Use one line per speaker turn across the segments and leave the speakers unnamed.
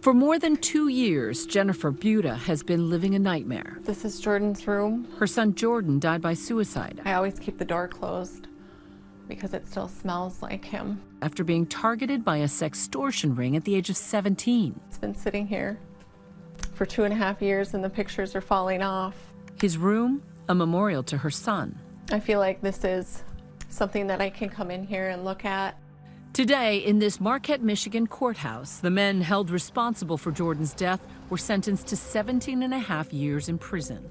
For more than 2 years, Jennifer Buda has been living a nightmare.
This is Jordan's room.
Her son Jordan died by suicide.
I always keep the door closed because it still smells like him.
After being targeted by a sextortion ring at the age of 17.
It's been sitting here for 2.5 years and the pictures are falling off.
His room, a memorial to her son.
I feel like this is something that I can come in here and look at.
Today, in this Marquette, Michigan courthouse, the men held responsible for Jordan's death were sentenced to 17.5 years in prison.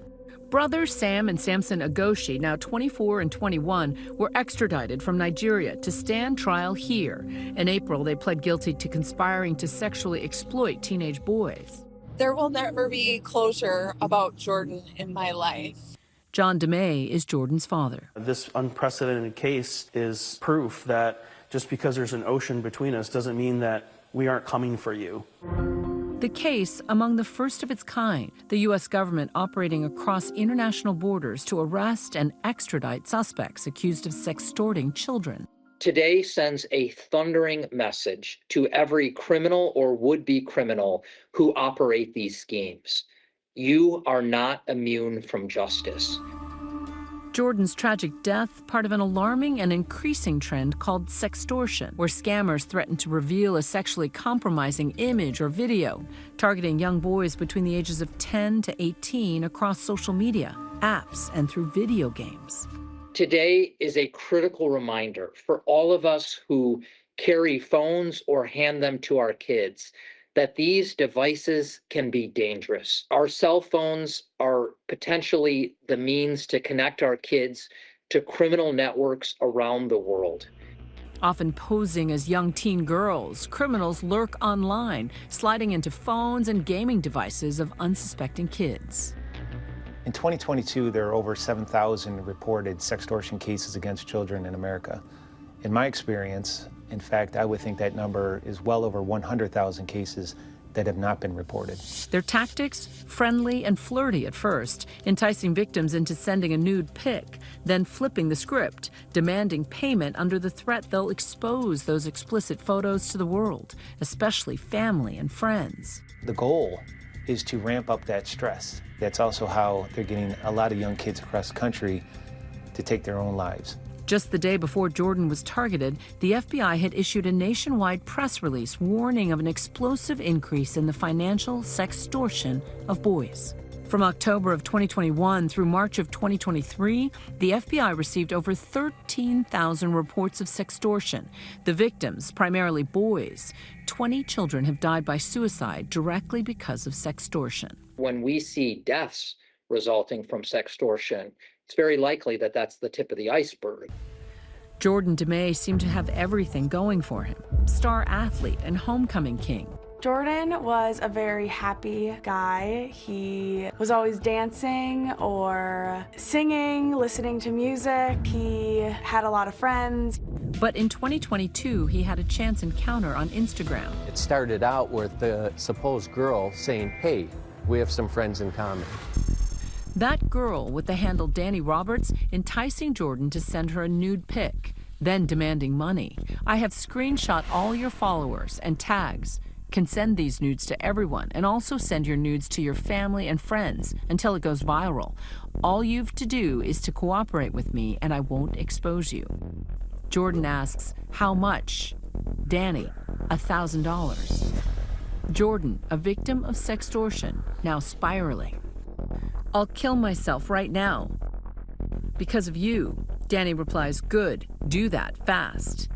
Brothers Sam and Samson Agoshi, now 24 and 21, were extradited from Nigeria to stand trial here. In April, they pled guilty to conspiring to sexually exploit teenage boys.
There will never be closure about Jordan in my life.
John DeMay is Jordan's father.
This unprecedented case is proof that just because there's an ocean between us doesn't mean that we aren't coming for you.
The case, among the first of its kind, the U.S. government operating across international borders to arrest and extradite suspects accused of sextorting children.
Today sends a thundering message to every criminal or would-be criminal who operate these schemes. You are not immune from justice.
Jordan's tragic death, part of an alarming and increasing trend called sextortion, where scammers threaten to reveal a sexually compromising image or video, targeting young boys between the ages of 10 to 18 across social media, apps, and through video games.
Today is a critical reminder for all of us who carry phones or hand them to our kids that these devices can be dangerous. Our cell phones are potentially the means to connect our kids to criminal networks around the world.
Often posing as young teen girls, criminals lurk online, sliding into phones and gaming devices of unsuspecting kids.
In 2022, there are over 7,000 reported sextortion cases against children in America. In my experience, in fact, I would think that number is well over 100,000 cases that have not been reported.
Their tactics, friendly and flirty at first, enticing victims into sending a nude pic, then flipping the script, demanding payment under the threat they'll expose those explicit photos to the world, especially family and friends.
The goal is to ramp up that stress. That's also how they're getting a lot of young kids across the country to take their own lives.
Just the day before Jordan was targeted, the FBI had issued a nationwide press release warning of an explosive increase in the financial sextortion of boys. From October of 2021 through March of 2023, the FBI received over 13,000 reports of sextortion. The victims, primarily boys. 20 children have died by suicide directly because of sextortion.
When we see deaths resulting from sextortion, it's very likely that that's the tip of the iceberg.
Jordan DeMay seemed to have everything going for him. Star athlete and homecoming king.
Jordan was a very happy guy. He was always dancing or singing, listening to music. He had a lot of friends.
But in 2022, he had a chance encounter on Instagram.
It started out with the supposed girl saying, "Hey, we have some friends in common."
That girl with the handle Danny Roberts enticing Jordan to send her a nude pic, then demanding money. "I have screenshot all your followers and tags. Can send these nudes to everyone and also send your nudes to your family and friends until it goes viral. All you've to do is to cooperate with me and I won't expose you." Jordan asks, "How much?" Danny, $1,000. Jordan, a victim of sextortion, now spiraling. "I'll kill myself right now." "Because of you." Danny replies, "Good, do that fast."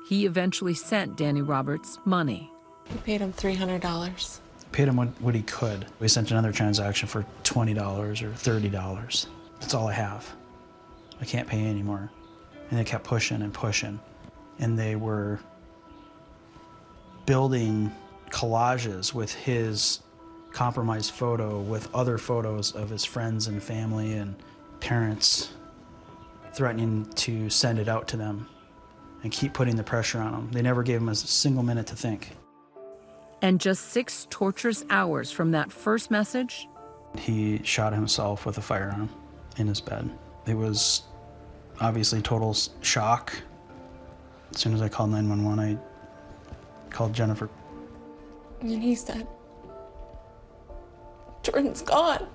He eventually sent Danny Roberts money.
We paid him $300.
Paid him what he could. We sent another transaction for $20 or $30. That's all I have. I can't pay anymore. And they kept pushing and pushing. And they were building collages with his compromised photo with other photos of his friends and family and parents, threatening to send it out to them and keep putting the pressure on him. They never gave him a single minute to think.
And just 6 torturous hours from that first message,
he shot himself with a firearm in his bed. It was obviously total shock. As soon as I called 911, I called Jennifer.
And he said, Jordan's gone.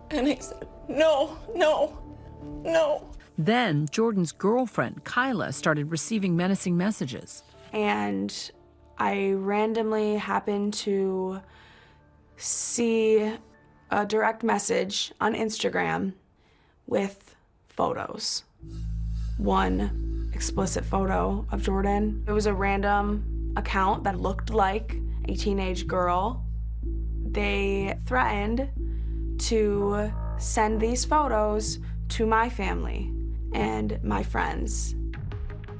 And I said, no, no, no.
Then Jordan's girlfriend, Kyla, started receiving menacing messages.
And I randomly happened to see a direct message on Instagram with photos. One explicit photo of Jordan. It was a random account that looked like a teenage girl. They threatened to send these photos to my family and my friends.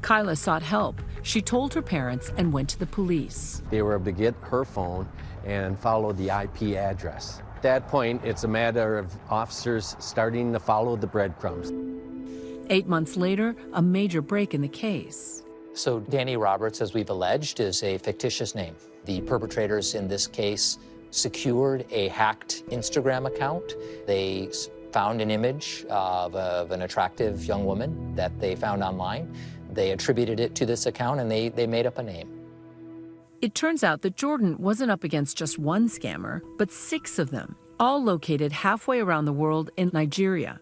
Kyla sought help. She told her parents and went to the police.
They were able to get her phone and follow the IP address. At that point, it's a matter of officers starting to follow the breadcrumbs.
8 months later, a major break in the case.
So Danny Roberts, as we've alleged, is a fictitious name. The perpetrators in this case secured a hacked Instagram account. They found an image of an attractive young woman that they found online. They attributed it to this account, and they made up a name.
It turns out that Jordan wasn't up against just one scammer, but 6 of them, all located halfway around the world in Nigeria.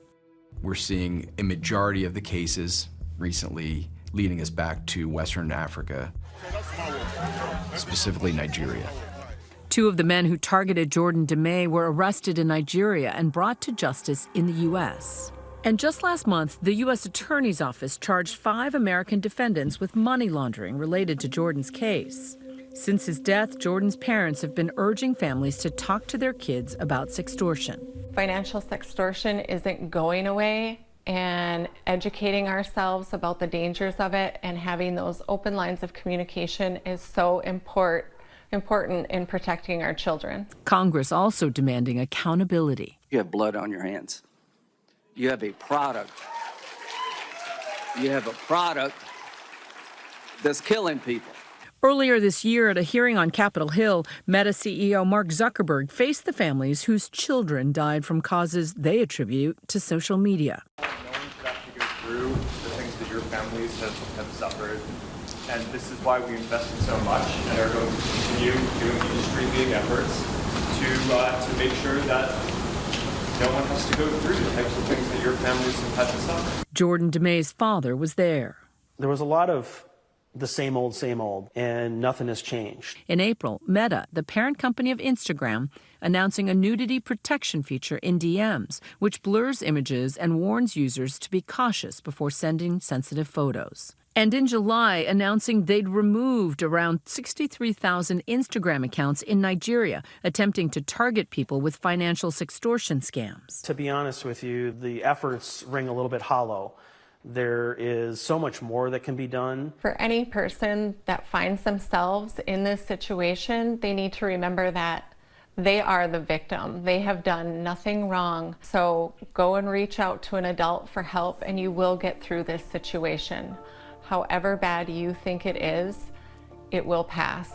We're seeing a majority of the cases recently leading us back to Western Africa, specifically Nigeria.
2 of the men who targeted Jordan DeMay were arrested in Nigeria and brought to justice in the U.S. And just last month, the U.S. Attorney's Office charged 5 American defendants with money laundering related to Jordan's case. Since his death, Jordan's parents have been urging families to talk to their kids about sextortion.
Financial sextortion isn't going away, and educating ourselves about the dangers of it and having those open lines of communication is so important in protecting our children.
Congress also demanding accountability.
You have blood on your hands. You have a product. You have a product that's killing people.
Earlier this year, at a hearing on Capitol Hill, Meta CEO Mark Zuckerberg faced the families whose children died from causes they attribute to social media.
No one should have to go through the things that your families have suffered. And this is why we invested so much and are going to continue doing industry-leading efforts to make sure that no one has to go through the types of things that your families have had to suffer.
Jordan DeMay's father was there.
There was a lot of the same old, and nothing has changed.
In April, Meta, the parent company of Instagram, announcing a nudity protection feature in DMs, which blurs images and warns users to be cautious before sending sensitive photos. And in July, announcing they'd removed around 63,000 Instagram accounts in Nigeria, attempting to target people with financial sextortion scams.
To be honest with you, the efforts ring a little bit hollow. There is so much more that can be done.
For any person that finds themselves in this situation, they need to remember that they are the victim. They have done nothing wrong. So go and reach out to an adult for help, and you will get through this situation. However bad you think it is, it will pass.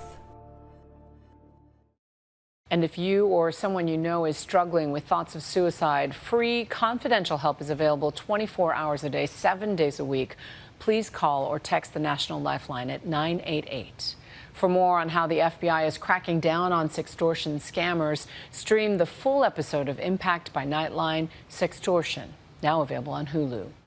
And if you or someone you know is struggling with thoughts of suicide, free confidential help is available 24 hours a day, 7 days a week. Please call or text the National Lifeline at 988. For more on how the FBI is cracking down on sextortion scammers, stream the full episode of Impact by Nightline, Sextortion, now available on Hulu.